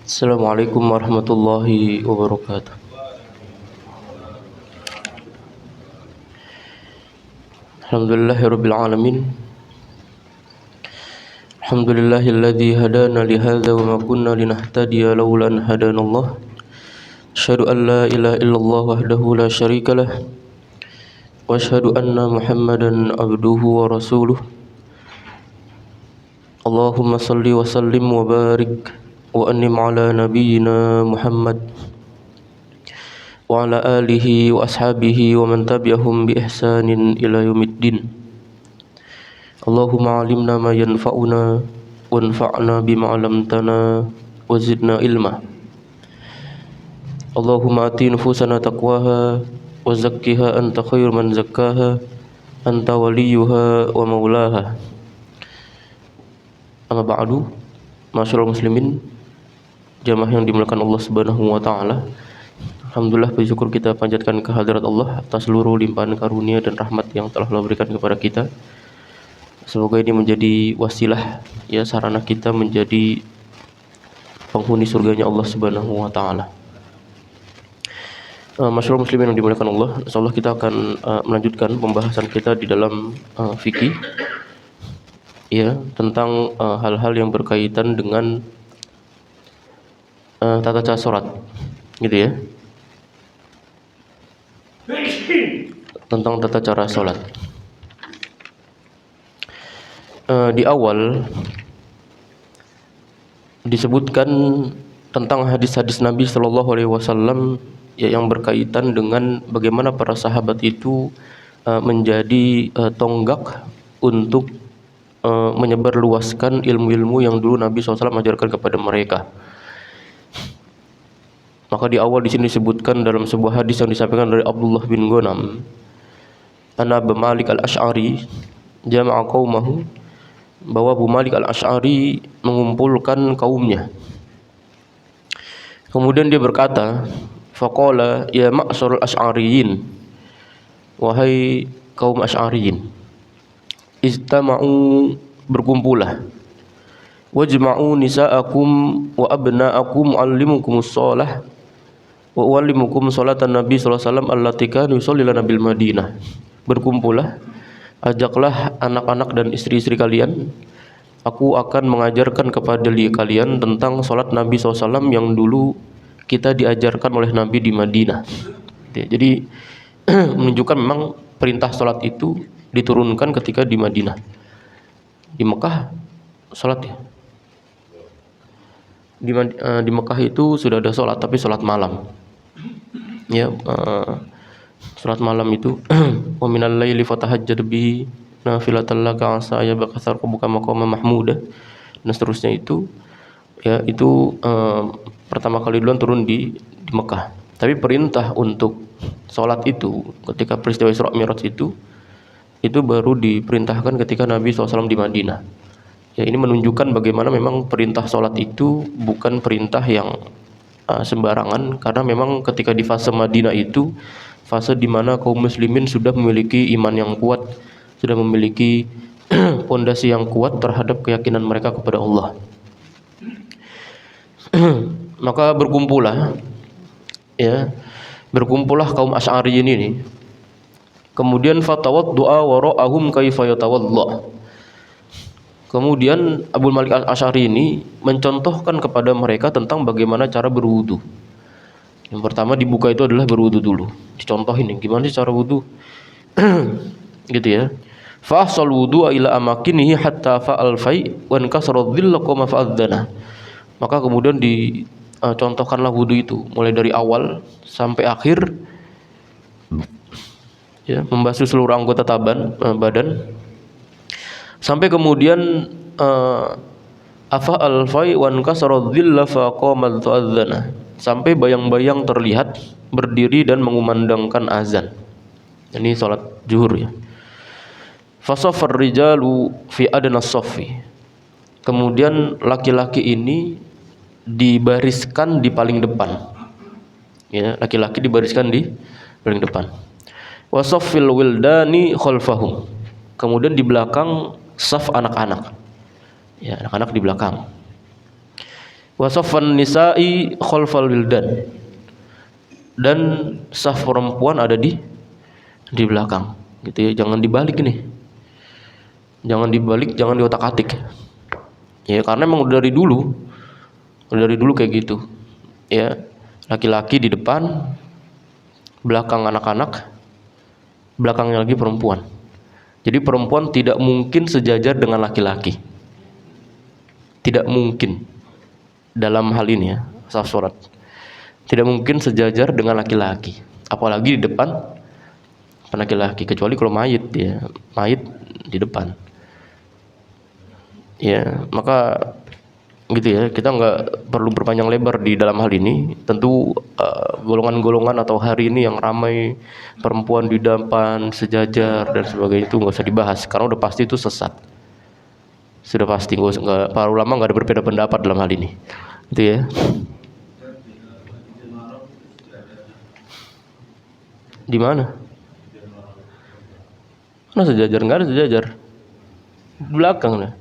Assalamualaikum warahmatullahi wabarakatuh. Alhamdulillahirabbil alamin. Alhamdulillahilladzi hadana li hadza wa ma kunna linahtadiya laula an hadanallah. Asyhadu an la ilaha illallah wahdahu la syarikalah wa asyhadu anna Muhammadan abduhu wa rasuluh. Allahumma salli wa sallim wa barik wa an'im ala nabiyyina Muhammad wa ala alihi wa ashabihi wa man tabi'ahum bi ihsanin ila yaumiddin. Allahumma 'allimna ma yanfa'una wanfa'na bima 'allamtana wa zidna ilma. Allahumma ati nufusana taqwaha wa zakkiha anta khairu man zakkaha anta waliyuha wa maulaha. Amma ba'du, masyaallah muslimin, jamaah yang dimuliakan Allah Subhanahu wa taala. Alhamdulillah, puji syukur kita panjatkan kehadirat Allah atas seluruh limpahan karunia dan rahmat yang telah Allah berikan kepada kita. Semoga ini menjadi wasilah, ya, sarana kita menjadi penghuni surganya Allah Subhanahu wa taala. Masyaallah muslimin yang dimuliakan Allah, insyaallah kita akan melanjutkan pembahasan kita di dalam fikih, ya, tentang hal-hal yang berkaitan dengan tata cara salat, gitu ya. Tentang tata cara salat. Di awal disebutkan tentang hadis-hadis Nabi Shallallahu Alaihi Wasallam, ya, yang berkaitan dengan bagaimana para sahabat itu menjadi tonggak untuk menyebarluaskan ilmu-ilmu yang dulu Nabi SAW ajarkan kepada mereka. Maka di awal di sini disebutkan dalam sebuah hadis yang disampaikan dari Abdullah bin Ghanam, anna Abu Malik al-Ash'ari jama'a qaumahu, bahwa Abu Malik al-Ash'ari mengumpulkan kaumnya. Kemudian dia berkata, faqala ya ma'syarul asy'ariyin, wahai kaum asy'ariyin, istama'u, berkumpullah, wajma'u nisa'akum wa abna'akum allimukumus shalah wa uallimukum sholatan Nabi sallallahu alaihi wasallam allati kana yusallina bil Madinah. Berkumpullah, ajaklah anak-anak dan istri-istri kalian, aku akan mengajarkan kepada kalian tentang salat Nabi SAW yang dulu kita diajarkan oleh Nabi di Madinah. Jadi menunjukkan memang perintah salat itu diturunkan ketika di Madinah. Di Mekah salat, ya. Di Mekah itu sudah ada salat, tapi salat malam. Ya, salat malam itu wa minal laili fatahajjad bi nafilatan laka asa ya baqasar buka maqama mahmuda, dan seterusnya itu, ya, itu pertama kali duluan turun di Mekah. Tapi perintah untuk salat itu ketika peristiwa Isra Mi'raj itu baru diperintahkan ketika Nabi SAW di Madinah. Ya, ini menunjukkan bagaimana memang perintah salat itu bukan perintah yang sembarangan, karena memang ketika di fase Madinah itu fase di mana kaum muslimin sudah memiliki iman yang kuat, sudah memiliki pondasi yang kuat terhadap keyakinan mereka kepada Allah. Maka berkumpullah kaum Asy'ariyin ini. Kemudian fatawaddu'a wara'ahum kaifa yatawadda. Kemudian Abu Malik al-Asy'ari ini mencontohkan kepada mereka tentang bagaimana cara berwudu. Yang pertama dibuka itu adalah berwudu dulu. Dicontohin nih, gimana sih cara wudu? Gitu ya. Fa ahsal wudu'a ila amakinihi hatta fa'al fai wa inkasara dhillu qama fa'adzana. Maka kemudian dicontohkanlah wudu itu mulai dari awal sampai akhir, ya, membasuh seluruh anggota badan. Sampai kemudian afa al-fai wan kasara dhilla fa qama tu'adzana, sampai bayang-bayang terlihat berdiri dan mengumandangkan azan. Ini salat zuhur, ya. Fasafar rijalu fi adna saffi. Kemudian laki-laki ini dibariskan di paling depan. Ya, laki-laki dibariskan di paling depan. Wasaffil wildani khalfahum. Kemudian di belakang saf anak-anak. Ya, anak-anak di belakang. Wa saffan nisa'i khalfal wildan. Dan saf perempuan ada di belakang. Gitu ya, jangan dibalik nih. Jangan dibalik, jangan diotak-atik. Ya, karena memang dari dulu kayak gitu. Ya, laki-laki di depan, belakang anak-anak, belakangnya lagi perempuan. Jadi perempuan tidak mungkin sejajar dengan laki-laki. Tidak mungkin dalam hal ini ya, saf salat. Tidak mungkin sejajar dengan laki-laki, apalagi di depan laki-laki, kecuali kalau mayit ya, mayit di depan. Ya, maka gitu ya, kita nggak perlu berpanjang lebar di dalam hal ini. Tentu golongan-golongan atau hari ini yang ramai perempuan di depan sejajar dan sebagainya itu nggak usah dibahas, karena udah pasti itu sesat. Sudah pasti, nggak, para ulama nggak ada berbeda pendapat dalam hal ini, gitu ya. Di mana? Mana sejajar? Nggak ada sejajar. Di belakang nah.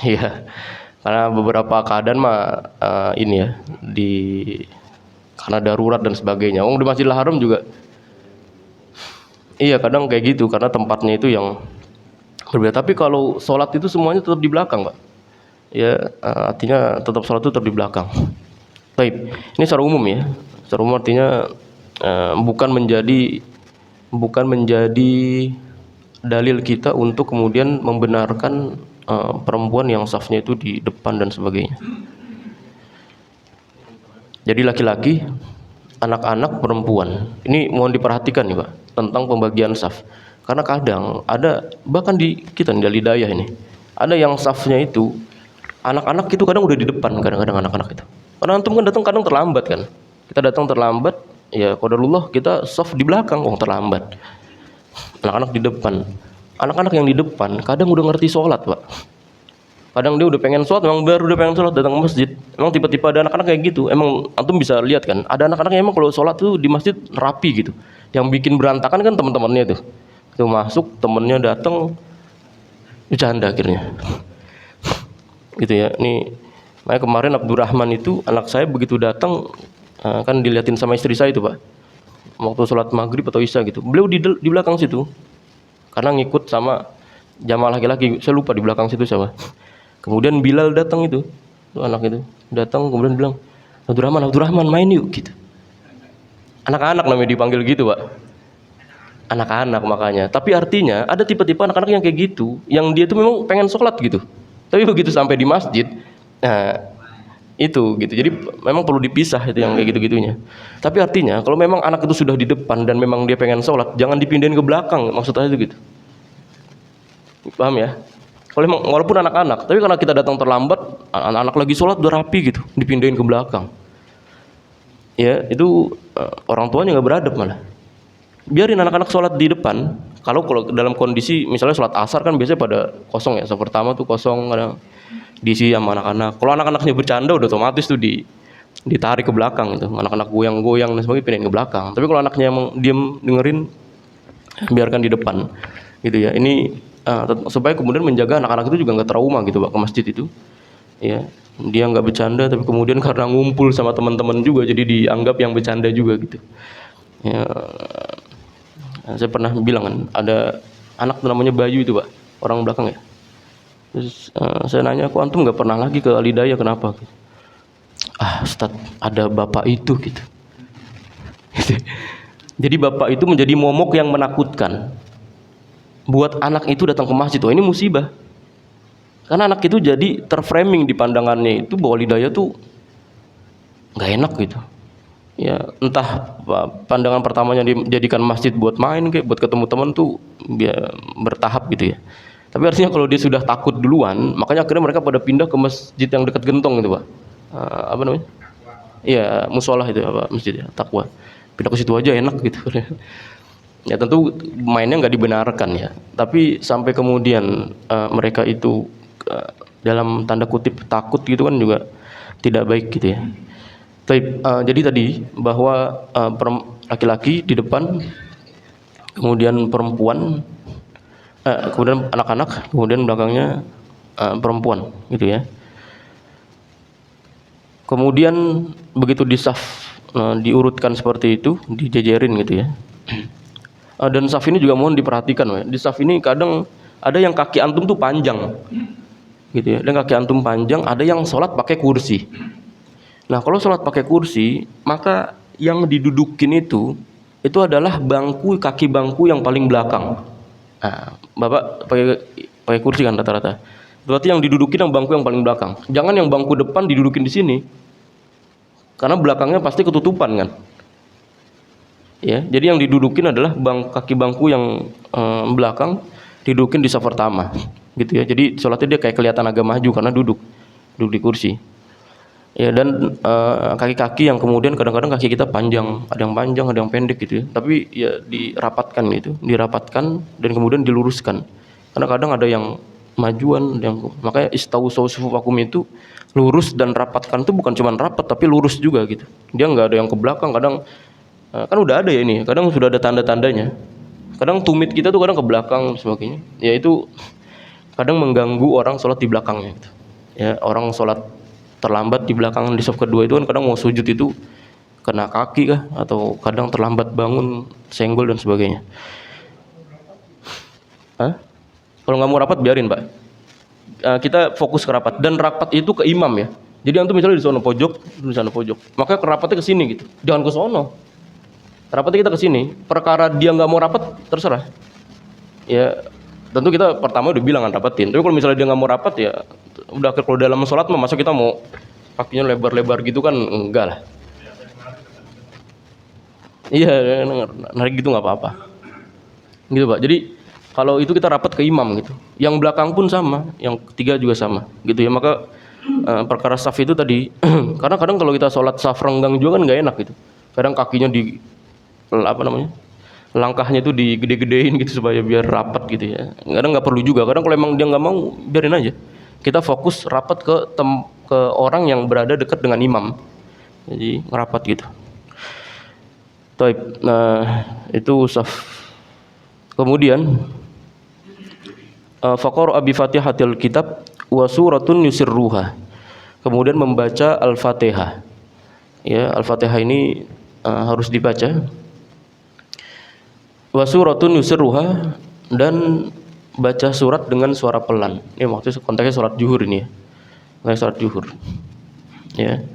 Iya, karena beberapa keadaan mah ini ya, karena darurat dan sebagainya. Di Masjidil Haram juga, iya kadang kayak gitu karena tempatnya itu yang berbeda. Tapi kalau sholat itu semuanya tetap di belakang, Pak. Ya, artinya tetap sholat itu tetap di belakang. Baik, ini secara umum ya. Secara umum artinya bukan menjadi dalil kita untuk kemudian membenarkan perempuan yang safnya itu di depan dan sebagainya. Jadi laki-laki, anak-anak, perempuan. Ini mohon diperhatikan nih Pak, tentang pembagian saf. Karena kadang ada, bahkan di kita nih, di Al-Hidayah ini, ada yang safnya itu anak-anak itu kadang udah di depan, kadang-kadang anak-anak itu. Karena antum kan datang kadang terlambat kan. Kita datang terlambat, ya qadarullah kita saf di belakang, terlambat. Anak-anak di depan. Anak-anak yang di depan kadang udah ngerti sholat Pak. Kadang dia udah pengen sholat, memang baru udah pengen sholat datang ke masjid. Emang tipe-tipe ada anak-anak kayak gitu. Emang antum bisa lihat kan, ada anak-anak yang emang kalau sholat tuh di masjid rapi gitu. Yang bikin berantakan kan teman-temannya tuh. Itu masuk, temennya datang, bercanda akhirnya. Gitu ya. Nih, makanya kemarin Abdurrahman itu anak saya begitu datang kan diliatin sama istri saya itu Pak. Waktu sholat maghrib atau isya gitu. Beliau di belakang situ. Karena ngikut sama jamaah laki-laki, saya lupa di belakang situ siapa. Kemudian Bilal datang itu anak itu datang kemudian bilang, Abdurrahman main yuk gitu. Anak-anak namanya dipanggil gitu Pak. Anak-anak makanya. Tapi artinya ada tipe-tipe anak-anak yang kayak gitu, yang dia tuh memang pengen sholat gitu. Tapi begitu sampai di masjid, nah itu gitu. Jadi memang perlu dipisah itu yang kayak gitu-gitunya. Tapi artinya kalau memang anak itu sudah di depan dan memang dia pengen sholat, jangan dipindahin ke belakang, maksudnya itu gitu. Paham ya? Kalau memang, walaupun anak-anak, tapi karena kita datang terlambat, anak-anak lagi sholat udah rapi gitu, dipindahin ke belakang. Ya itu orang tuanya nggak beradab malah. Biarin anak-anak sholat di depan. Kalau dalam kondisi misalnya sholat asar kan biasanya pada kosong ya. Sholat pertama tuh kosong, kadang diisi sama anak-anak. Kalau anak-anaknya bercanda udah otomatis tuh ditarik ke belakang gitu. Anak-anak goyang-goyang dan sebagainya pindahin ke belakang. Tapi kalau anaknya emang diem dengerin, biarkan di depan. Gitu ya. Ini supaya kemudian menjaga anak-anak itu juga nggak trauma gitu Pak ke masjid itu. Ya, dia nggak bercanda tapi kemudian karena ngumpul sama teman-teman juga jadi dianggap yang bercanda juga gitu. Ya, saya pernah bilang kan ada anak namanya Bayu itu Pak, orang belakang ya. Terus saya nanya, kok antum nggak pernah lagi ke Al-Hidayah, kenapa? Ustaz, ada bapak itu gitu. Jadi bapak itu menjadi momok yang menakutkan buat anak itu datang ke masjid. Ini musibah. Karena anak itu jadi terframing di pandangannya itu bahwa Al-Hidayah tuh nggak enak gitu. Ya entah pandangan pertamanya dijadikan masjid buat main kayak buat ketemu teman tuh bertahap gitu ya. Tapi artinya kalau dia sudah takut duluan, makanya akhirnya mereka pada pindah ke masjid yang dekat gentong gitu Pak. Apa namanya? Iya, musola itu apa masjid ya, Taqwa. Pindah ke situ aja enak gitu. Ya tentu mainnya nggak dibenarkan ya. Tapi sampai kemudian mereka itu dalam tanda kutip takut gitu kan juga tidak baik gitu ya. Jadi tadi bahwa laki-laki di depan, kemudian perempuan, kemudian anak-anak, kemudian belakangnya perempuan gitu ya. Kemudian begitu di saf diurutkan seperti itu, dijejerin gitu ya. Dan saf ini juga mohon diperhatikan ya. Di saf ini kadang ada yang kaki antum tuh panjang gitu ya. Dan kaki antum panjang, ada yang sholat pakai kursi. Nah, kalau sholat pakai kursi, maka yang didudukin itu adalah kaki bangku yang paling belakang. Nah, Bapak pakai kursi kan rata-rata. Berarti yang didudukin yang bangku yang paling belakang. Jangan yang bangku depan didudukin di sini. Karena belakangnya pasti ketutupan kan. Ya, jadi yang didudukin adalah kaki bangku yang belakang didudukin di saf pertama. Gitu ya. Jadi sholatnya dia kayak kelihatan agak maju karena duduk di kursi. Ya, dan kaki-kaki yang kemudian kadang-kadang kaki kita panjang, ada yang panjang, ada yang pendek gitu ya. Tapi ya dirapatkan gitu, dirapatkan dan kemudian diluruskan. Karena kadang ada yang majuan, makanya istawu sufufakum itu lurus dan rapatkan itu bukan cuma rapat tapi lurus juga gitu. Dia nggak ada yang ke belakang, kadang kan udah ada ya ini, kadang sudah ada tanda-tandanya. Kadang tumit kita tuh kadang ke belakang sebagainya. Ya itu kadang mengganggu orang sholat di belakangnya gitu. Ya, orang sholat terlambat di belakang di saf kedua itu kan kadang mau sujud itu kena kaki kah, atau kadang terlambat bangun senggol dan sebagainya. Kalau nggak mau rapat biarin Pak. Kita fokus ke rapat, dan rapat itu ke imam ya. Jadi antum misalnya di sana pojok, di sana pojok, maka rapatnya ke sini gitu, jangan ke sono. Rapatnya kita ke sini. Perkara dia nggak mau rapat terserah. Ya tentu kita pertama udah bilang kan rapatin. Tapi kalau misalnya dia nggak mau rapat ya udah, kalau dalam sholat masa kita mau kakinya lebar-lebar gitu kan, enggak lah. Iya, narik gitu nggak apa-apa. Gitu Pak. Jadi kalau itu kita rapat ke imam gitu. Yang belakang pun sama, yang ketiga juga sama, gitu ya. Maka perkara saf itu tadi, karena kadang kalau kita sholat saf renggang juga kan nggak enak gitu. Kadang kakinya langkahnya itu digede-gedein gitu supaya biar rapat gitu ya. Kadang nggak perlu juga. Kadang kalau emang dia nggak mau, biarin aja. Kita fokus rapat ke orang yang berada dekat dengan imam. Jadi ngerapat gitu. Taib. Nah, itu saf. Kemudian faqara bi fatihatil kitab wa suratun yusirruha. Kemudian membaca Al-Fatihah. Ya, Al-Fatihah ini harus dibaca. Wa suratun yusirruha, dan baca surat dengan suara pelan. Ini maksudnya konteksnya salat zuhur ini ya. Kayak salat zuhur. Ya.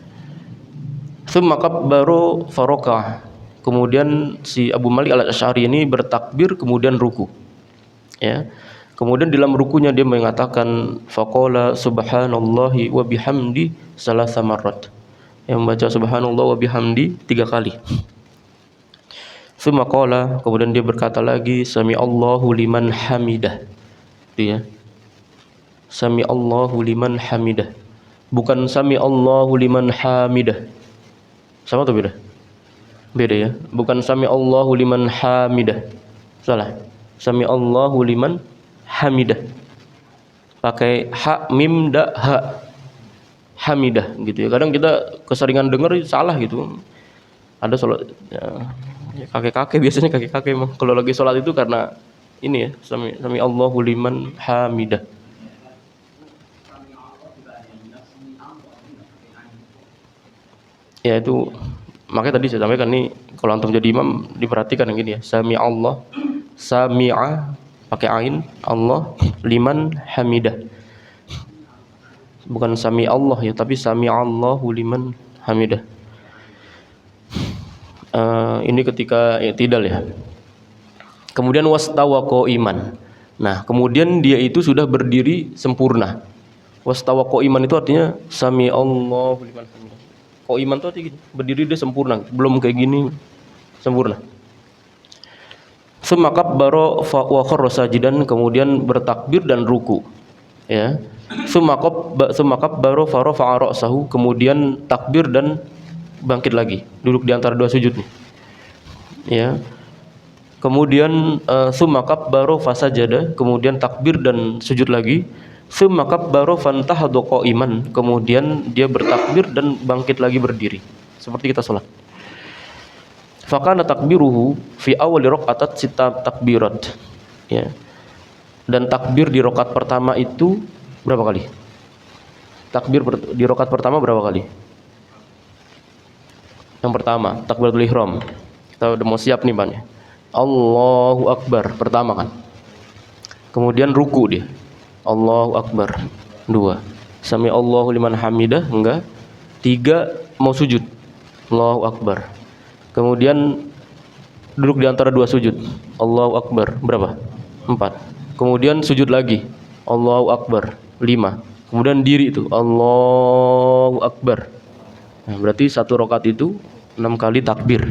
Tsumma kabbaru faraka. Kemudian si Abu Malik Al-Asy'ari ini bertakbir kemudian ruku. Ya. Kemudian dalam rukunya dia mengatakan faqala subhanallahi wa bihamdi salasa marrat. Yang membaca subhanallah wa bihamdi 3 kali. Tsumma qala, kemudian dia berkata lagi sami'allahu liman hamidah. Dia sami'allahu liman hamidah. Bukan sami'allahu liman hamidah. Sama atau beda? Beda ya. Bukan sami'allahu liman hamidah. Salah. Sami'allahu liman hamidah. Pakai ha mim da ha. Hamidah gitu ya. Kadang kita keseringan dengar salah gitu. Ada salat ya, kakek-kakek biasanya kakek-kakek emang kalau lagi sholat itu karena ini ya, sami Allahu liman hamidah. Ya itu makanya tadi saya sampaikan nih, kalau antum jadi imam diperhatikan yang gini ya, sami Allah, sami'a pakai ain, Allah liman hamidah. Bukan sami Allah ya, tapi sami Allahu liman hamidah. Ini ketika i'tidal ya. Kemudian wastawa qa'iman. Nah, kemudian dia itu sudah berdiri sempurna. Wastawa qa'iman itu artinya sami Allahu liman hamidah. Qa'iman itu artinya gini, berdiri dia sempurna, belum kayak gini, sempurna. Tsumma kabbara wa kharra sajidan, kemudian bertakbir dan ruku. Ya. Tsumma kabbara fa rafa'a ra'sahu, kemudian takbir dan bangkit lagi, duduk di antara dua sujud nih. Ya. Kemudian tsumma kabbara fasajada, kemudian takbir dan sujud lagi. Tsumma kabbara fantahadha qa'iman, kemudian dia bertakbir dan bangkit lagi berdiri. Seperti kita salat. Fakana takbiruhu fi awali raqatat sita takbirat. Ya. Dan takbir di rakaat pertama itu Berapa kali? Takbir di rakaat pertama berapa kali? Yang pertama, takbiratul ihram. Kita udah mau siap nih, Bang. Allahu Akbar pertama kan. Kemudian ruku dia. Allahu Akbar. 2. Sami Allahu liman hamidah, enggak. 3 mau sujud. Allahu Akbar. Kemudian duduk di antara 2 sujud. Allahu Akbar. Berapa? 4. Kemudian sujud lagi. Allahu Akbar. 5. Kemudian diri itu. Allahu Akbar. Nah, berarti satu rakaat itu 6 kali takbir.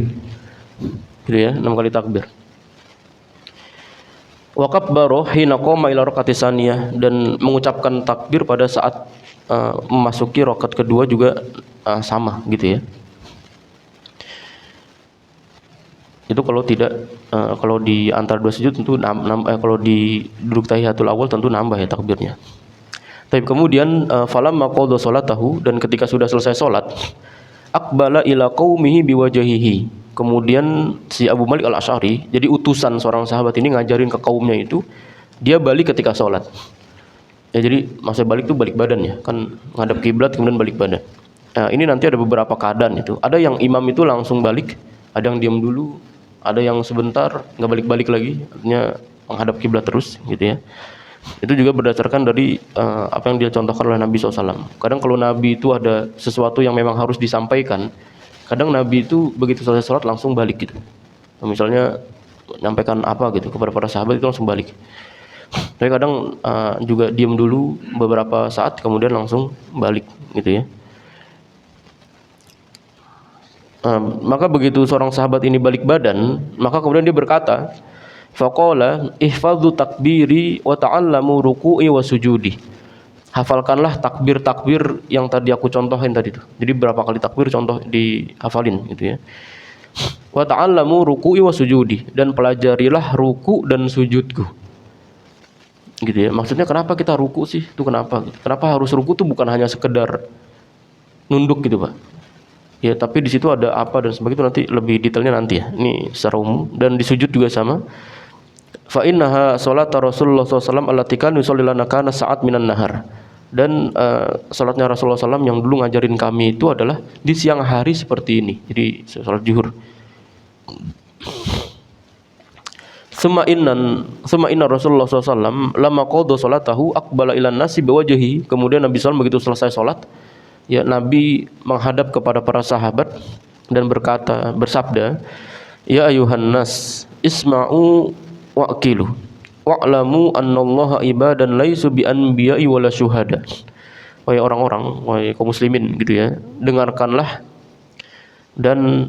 Gitu ya, 6 kali takbir. Wa kabbara hina qama ila rakaati tsaniyah, dan mengucapkan takbir pada saat memasuki rakaat kedua juga sama gitu ya. Itu kalau tidak kalau di antara 2 sujud tentu kalau di duduk tahiyatul awal tentu nambah ya takbirnya. Tapi kemudian falamma qada salatahu, dan ketika sudah selesai salat, aqbala ila qaumihi biwajhihi. Kemudian si Abu Malik Al-Asy'ari, jadi utusan seorang sahabat ini ngajarin ke kaumnya itu, dia balik ketika sholat. Ya, jadi maksud balik itu balik badan ya, kan ngadap kiblat kemudian balik badan. Nah, ini nanti ada beberapa keadaan itu. Ada yang imam itu langsung balik, ada yang diam dulu, ada yang sebentar nggak balik-balik lagi, artinya menghadap kiblat terus gitu ya. Itu juga berdasarkan dari apa yang dia contohkan oleh Nabi SAW. Kadang kalau Nabi itu ada sesuatu yang memang harus disampaikan, kadang Nabi itu begitu selesai sholat langsung balik gitu. Misalnya menyampaikan apa gitu kepada para sahabat itu langsung balik. Tapi kadang juga diam dulu beberapa saat kemudian langsung balik gitu ya. Maka begitu seorang sahabat ini balik badan, maka kemudian dia berkata, faqala ihfadhu takbiri wa ta'allamu ruku'i wa sujudi. Hafalkanlah takbir-takbir yang tadi aku contohin tadi tuh. Jadi berapa kali takbir contoh dihafalin gitu ya. Wa ta'allamu ruku'i wa sujudi, dan pelajarilah ruku dan sujudku. Gitu ya. Maksudnya kenapa kita ruku sih? Itu kenapa? Kenapa harus ruku tuh bukan hanya sekedar nunduk gitu, Pak. Ya, tapi di situ ada apa dan sebagainya itu nanti lebih detailnya nanti ya. Ini secara umum, dan di sujud juga sama. Fa innaha salata Rasulullah SAW allati kana yusalli lana kana sa'at minan nahar. Dan salatnya Rasulullah SAW yang dulu ngajarin kami itu adalah di siang hari seperti ini. Jadi salat zuhur. Summa inna Rasulullah SAW lama qada salatahu aqbala ilan nasi biwajhihi. Kemudian Nabi SAW begitu selesai salat, ya Nabi menghadap kepada para sahabat dan bersabda, ya ayuhan nas isma'u wa'qilu wa'lamu annallaha ibadan laisu bi anbiya'i wala syuhada. Wahai orang-orang, wahai kaum muslimin gitu ya, dengarkanlah dan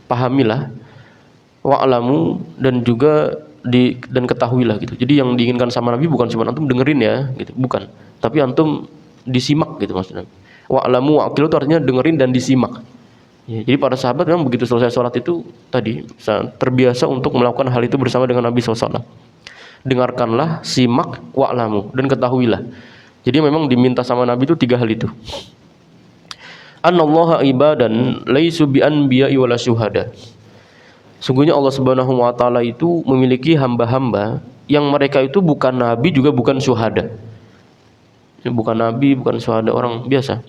pahamilah, wa'lamu, dan juga dan ketahuilah gitu. Jadi yang diinginkan sama Nabi bukan cuma antum dengerin ya gitu, bukan, tapi antum disimak gitu maksudnya. Wa'lamu wa'qilu itu artinya dengerin dan disimak. Ya, jadi para sahabat memang begitu selesai sholat itu tadi terbiasa untuk melakukan hal itu bersama dengan Nabi SAW. Dengarkanlah, simak, wa'lamu, dan ketahuilah. Jadi memang diminta sama Nabi itu 3 hal itu. Annallaha ibadan laisu bi anbiya'i wala syuhada. Sungguhnya Allah Subhanahu wa taala itu memiliki hamba-hamba yang mereka itu bukan nabi juga bukan syuhada. Bukan nabi, bukan syuhada, orang biasa.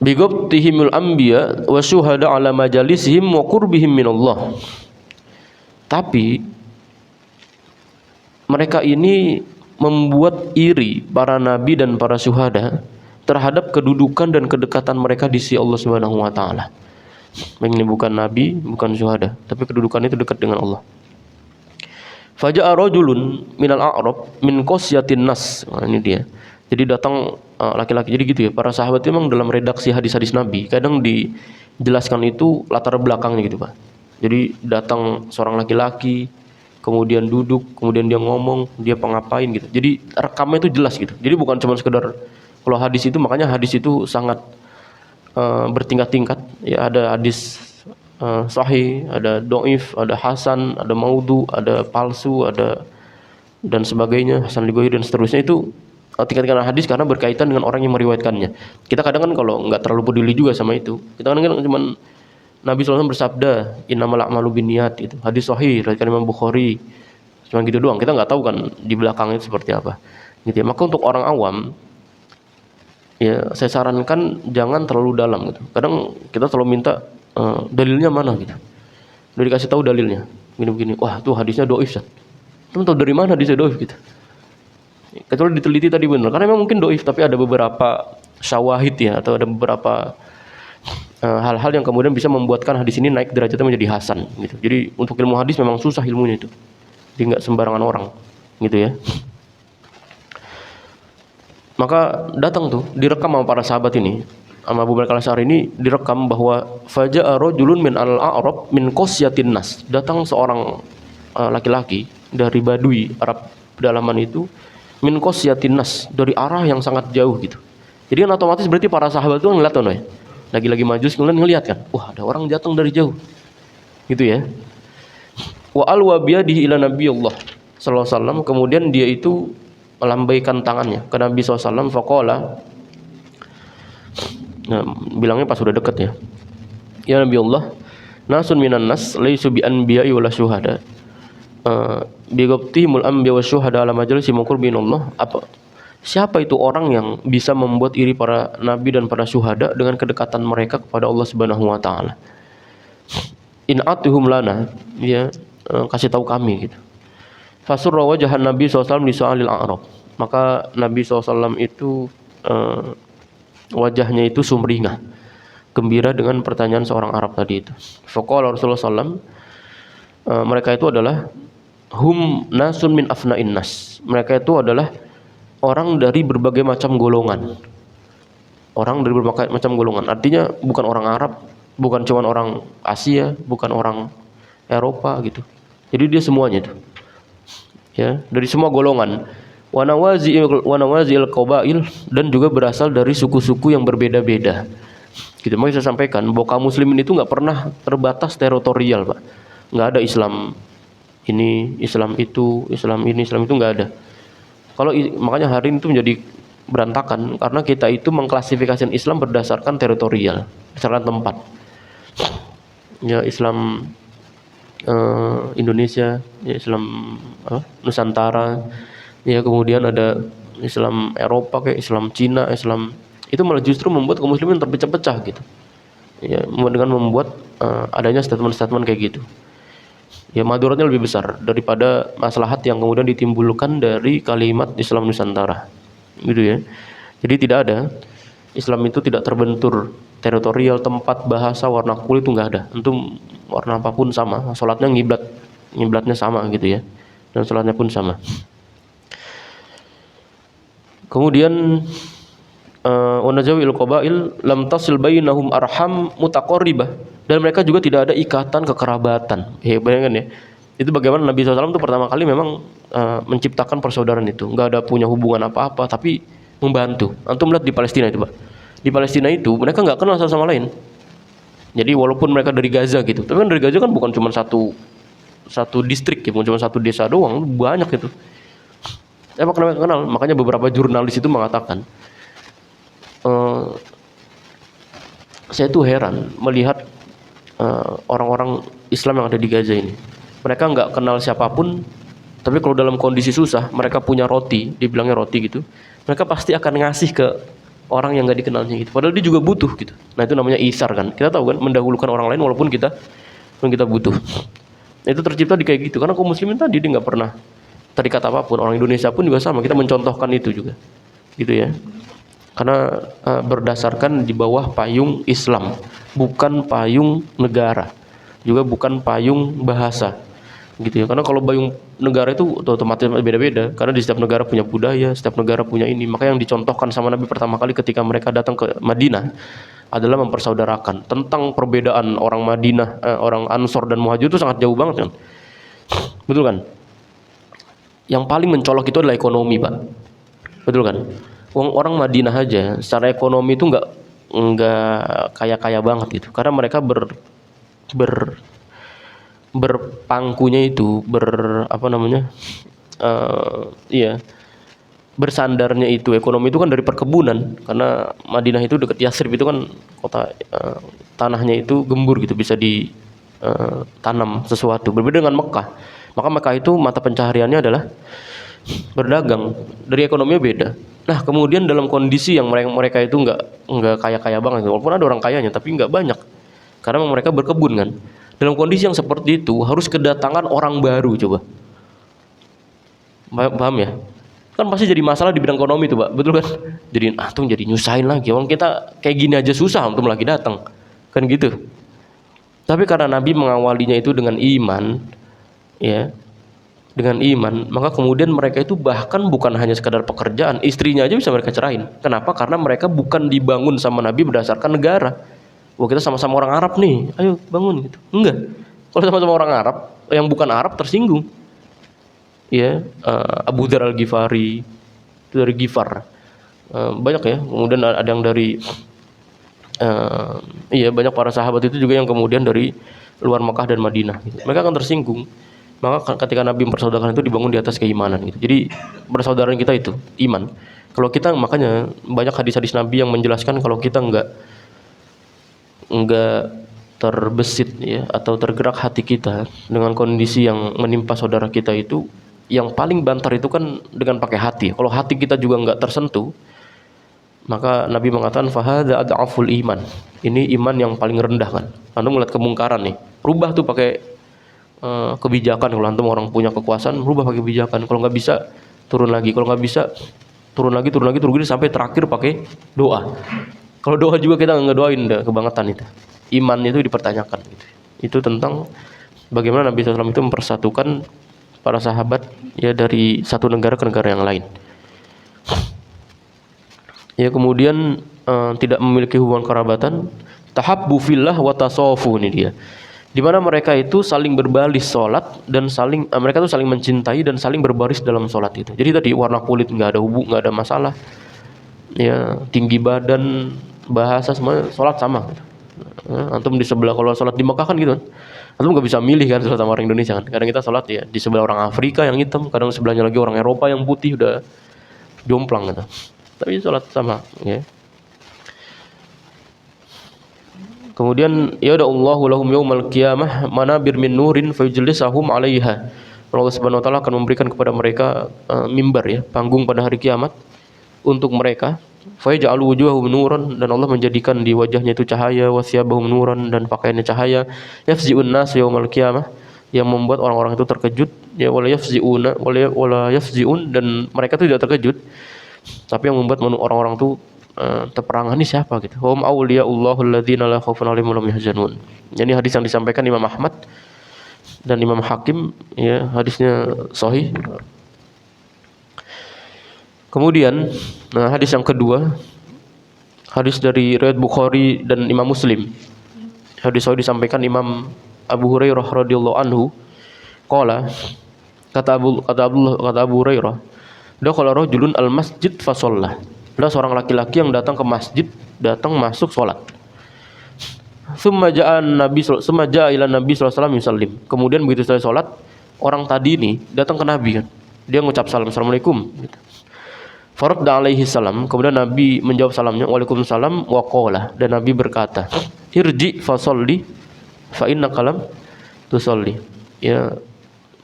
Bighabtihimul anbiya wa syuhada ala majalisihim wa qurbihim minallah. Tapi mereka ini membuat iri para nabi dan para syuhada terhadap kedudukan dan kedekatan mereka di sisi Allah Subhanahu wa taala. Ini bukan nabi, bukan syuhada, tapi kedudukannya itu dekat dengan Allah. Faja'a rajulun minal a'rab min qasyatin nas. Nah, ini dia. Jadi datang laki-laki. Jadi gitu ya, para sahabat memang dalam redaksi hadis-hadis Nabi kadang dijelaskan itu latar belakangnya gitu, Pak. Jadi datang seorang laki-laki, kemudian duduk, kemudian dia ngomong, dia pengapain gitu. Jadi rekamnya itu jelas gitu. Jadi bukan cuma sekedar, kalau hadis itu, makanya hadis itu sangat bertingkat-tingkat. Ya, ada hadis sahih, ada dhaif, ada hasan, ada maudhu, ada palsu, ada dan sebagainya, hasan lighairi dan seterusnya. Itu tingkat-tingkat hadis karena berkaitan dengan orang yang meriwayatkannya. Kita kadang kan kalau nggak terlalu peduli juga sama itu, kita kadang cuma Nabi SAW bersabda innamal a'malu binniyat, itu hadis sahih riwayat Imam Bukhari. Cuma gitu doang, kita nggak tahu kan di belakangnya itu seperti apa gitu ya. Maka untuk orang awam ya saya sarankan jangan terlalu dalam gitu. Kadang kita selalu minta dalilnya mana gitu, udah dikasih tahu dalilnya begini-begini, wah tuh hadisnya doif, teman tahu dari mana hadisnya doif gitu. Kecuali diteliti tadi benar, karena memang mungkin doif, tapi ada beberapa syawahid ya, atau ada beberapa hal-hal yang kemudian bisa membuatkan hadis ini naik derajatnya menjadi hasan gitu. Jadi untuk ilmu hadis memang susah ilmunya itu, jadi nggak sembarangan orang gitu ya. Maka datang tuh direkam sama para sahabat ini, sama Abu Bakar Al-Asy'ari ini direkam bahwa faja'a rajulun min al-a'rab min qasyatin nas, datang seorang laki-laki dari Badui Arab pedalaman itu, min qasyatin nas, dari arah yang sangat jauh gitu. Jadi kan otomatis berarti para sahabat itu ngeliat tuh, lagi-lagi maju kemudian ngelihat kan, wah ada orang datang dari jauh gitu ya. Wa alwa biyadihi ila nabiyillah sallallahu alaihi wasallam, kemudian dia itu melambaikan tangannya ke Nabi SAW. Faqala, nah, bilangnya pas sudah dekat ya, ya Nabi Allah, nasun minan nas laisu bi anbiya'i wala syuhada, bigabtihimul anbiya wa syuhada ala majalisi muqrbinallah. Apa, siapa itu orang yang bisa membuat iri para nabi dan para syuhada dengan kedekatan mereka kepada Allah Subhanahu wa taala? In atuhum lana, ya, kasih tahu kami gitu. Fasurra wajahan Nabi SAW li so'alil a'rab, maka Nabi SAW itu wajahnya itu sumringah, gembira dengan pertanyaan seorang Arab tadi itu. Faqala Rasulullah SAW, mereka itu adalah hum nasun min afna'in nas, mereka itu adalah orang dari berbagai macam golongan. Orang dari berbagai macam golongan, artinya bukan orang Arab, bukan cuma orang Asia, bukan orang Eropa gitu. Jadi dia semuanya itu, ya, dari semua golongan. Wa nawazil qabail, dan juga berasal dari suku-suku yang berbeda-beda. Gitu. Makanya saya sampaikan bahwa kaum muslimin itu nggak pernah terbatas teritorial, Pak. Nggak ada Islam ini, Islam itu, Islam ini, Islam itu nggak ada. Kalau makanya hari ini itu menjadi berantakan karena kita itu mengklasifikasikan Islam berdasarkan teritorial, berdasarkan tempat. Ya, Islam Indonesia, ya, Islam Nusantara, ya, kemudian ada Islam Eropa, kayak Islam Cina, Islam itu malah justru membuat kaum muslimin terpecah-pecah gitu. Ya, dengan membuat adanya statement-statement kayak gitu. Ya, madaratnya lebih besar daripada maslahat yang kemudian ditimbulkan dari kalimat Islam Nusantara, gitu ya. Jadi tidak ada, Islam itu tidak terbentur teritorial, tempat, bahasa, warna kulit, itu nggak ada. Untuk warna apapun sama, sholatnya ngiblatnya sama gitu ya, dan sholatnya pun sama. Kemudian wanajawil qabail lam tasil bainahum arham mutaqarribah, dan mereka juga tidak ada ikatan kekerabatan. Bayangkan ya, itu bagaimana Nabi SAW itu pertama kali memang menciptakan persaudaraan itu, nggak ada punya hubungan apa-apa, tapi membantu. Antum lihat di Palestina itu, Pak. Di Palestina itu mereka nggak kenal satu sama lain. Jadi walaupun mereka dari Gaza gitu, tapi kan dari Gaza kan bukan cuma satu distrik ya, bukan cuma satu desa doang, banyak gitu. Emang kenal, makanya beberapa jurnalis itu mengatakan, saya tuh heran melihat orang-orang Islam yang ada di Gaza ini. Mereka nggak kenal siapapun, tapi kalau dalam kondisi susah, mereka punya roti, dibilangnya roti gitu, mereka pasti akan ngasih ke orang yang nggak dikenalnya gitu. Padahal dia juga butuh gitu. Nah itu namanya isar kan. Kita tahu kan, mendahulukan orang lain walaupun kita butuh. Itu tercipta di kayak gitu. Karena kaum muslimin tadi dia nggak pernah terikat apapun. Orang Indonesia pun juga sama. Kita mencontohkan itu juga, gitu ya. Karena berdasarkan di bawah payung Islam, bukan payung negara, juga bukan payung bahasa, gitu ya. Karena kalau payung negara itu otomatis beda-beda, karena di setiap negara punya budaya, setiap negara punya ini. Maka yang dicontohkan sama Nabi pertama kali ketika mereka datang ke Madinah adalah mempersaudarakan. Tentang perbedaan orang Madinah, orang Ansor dan Muhajir itu sangat jauh banget kan, betul kan? Yang paling mencolok itu adalah ekonomi, Pak, betul kan? Orang Madinah aja secara ekonomi itu nggak kaya banget gitu, karena mereka berpangkunya itu bersandarnya itu ekonomi itu kan dari perkebunan, karena Madinah itu dekat Yasrib itu kan kota, tanahnya itu gembur gitu, bisa ditanam sesuatu. Berbeda dengan Mekah. Maka Mekah itu mata pencahariannya adalah berdagang, dari ekonominya beda. Nah, kemudian dalam kondisi yang mereka itu nggak kaya-kaya banget, walaupun ada orang kayanya, tapi nggak banyak, karena mereka berkebun kan. Dalam kondisi yang seperti itu harus kedatangan orang baru, coba, paham ya? Kan pasti jadi masalah di bidang ekonomi itu, Pak, betul kan? Jadi antum jadi nyusahin lagi, orang kita kayak gini aja susah, antum lagi datang, kan gitu. Tapi karena Nabi mengawalinya itu dengan iman, ya, dengan iman, maka kemudian mereka itu bahkan bukan hanya sekadar pekerjaan, istrinya aja bisa mereka cerahin. Kenapa? Karena mereka bukan dibangun sama Nabi berdasarkan negara. Wah, kita sama-sama orang Arab nih, ayo bangun gitu. Enggak. Kalau sama-sama orang Arab, yang bukan Arab tersinggung. Ya, Abu Dzar Al-Ghifari itu dari Ghifar. Banyak ya. Kemudian ada yang dari banyak para sahabat itu juga yang kemudian dari luar Mekah dan Madinah gitu. Mereka akan tersinggung. Maka ketika Nabi mempersaudarakan itu dibangun di atas keimanan gitu. Jadi persaudaraan kita itu iman. Kalau kita, makanya banyak hadis-hadis Nabi yang menjelaskan kalau kita enggak terbesit ya, atau tergerak hati kita dengan kondisi yang menimpa saudara kita itu, yang paling banter itu kan dengan pakai hati. Kalau hati kita juga enggak tersentuh, maka Nabi mengatakan fahadza ad'aful iman. Ini iman yang paling rendah kan. Antum melihat kemungkaran nih, rubah tuh pakai kebijakan. Kalau antum orang punya kekuasaan, rubah pakai kebijakan. Kalau nggak bisa, turun lagi. Kalau nggak bisa, turun lagi sampai terakhir pakai doa. Kalau doa juga kita nggak ngedoain kebangetan itu. Iman itu dipertanyakan. Gitu. Itu tentang bagaimana Nabi SAW itu mempersatukan para sahabat ya dari satu negara ke negara yang lain. Ya, kemudian tidak memiliki hubungan kerabatan, tahabbu fillah wa tasafu, ini dia. Di mana mereka itu saling berbaris sholat dan mereka itu saling mencintai dan saling berbaris dalam sholat itu. Jadi tadi warna kulit nggak ada masalah, ya, tinggi badan, bahasa, semua sholat sama. Antum di sebelah, kalau sholat di Mekah kan gitu kan, antum nggak bisa milih kan sholat sama orang Indonesia kan. Kadang kita sholat ya di sebelah orang Afrika yang hitam, kadang sebelahnya lagi orang Eropa yang putih udah jomplang gitu. Tapi sholat sama, ya. Kemudian ya Allahu lahum yaumal qiyamah manabir min nurin fayujlisahum 'alaiha. Allah Subhanahu wa taala akan memberikan kepada mereka mimbar ya, panggung pada hari kiamat untuk mereka. Fayaj'alu wujuhahum nuran, dan Allah menjadikan di wajahnya itu cahaya, wasyabahum nuran, dan pakaiannya cahaya. Yafzi'un nas yaumal qiyamah, yang membuat orang-orang itu terkejut, ya, wala yafzi'un, dan mereka itu tidak terkejut, tapi yang membuat orang-orang itu terperangah, ini siapa gitu. Hum auliyaullahul ladzina la khaufun 'alaihim wa lahum yahzanun. Ini hadis yang disampaikan Imam Ahmad dan Imam Hakim, ya, hadisnya sahih. Kemudian hadis yang kedua, hadis dari riwayat Bukhari dan Imam Muslim. Hadis sahih disampaikan Imam Abu Hurairah radhiyallahu anhu, qala, kata Abu Hurairah, dakhala rajulun al masjid fa shalla. Ada seorang laki-laki yang datang ke masjid, datang masuk sholat. Summa ja'a ila Nabi sallallahu alaihi wasallam. Kemudian begitu selesai sholat, orang tadi ini datang ke Nabi kan. Dia mengucap salam, assalamualaikum gitu. Faradda alaihi salam, kemudian Nabi menjawab salamnya, waalaikumsalam, wa qala, dan Nabi berkata, irji fa sholli fa innaka lam tusolli. Ya,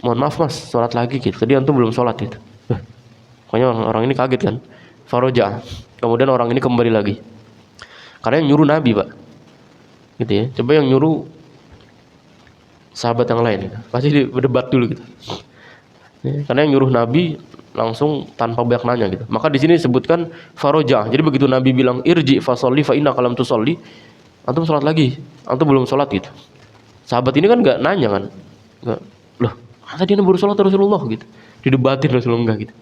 mohon maaf Mas, sholat lagi gitu. Tadi antum belum sholat gitu. Pokoknya orang ini kaget kan. Faroja, kemudian orang ini kembali lagi, karena yang nyuruh Nabi, Pak, gitu ya. Coba yang nyuruh sahabat yang lain, gitu. Pasti berdebat dulu gitu. Ya, karena yang nyuruh Nabi langsung tanpa banyak nanya gitu. Maka di sini disebutkan faroja. Jadi begitu Nabi bilang irji fasolli fa inna kalam tusolli, antum sholat lagi, antum belum sholat gitu. Sahabat ini kan nggak nanya kan, nggak, loh, tadi Nabi baru sholat Rasulullah gitu. Didebatin Rasulullah enggak gitu.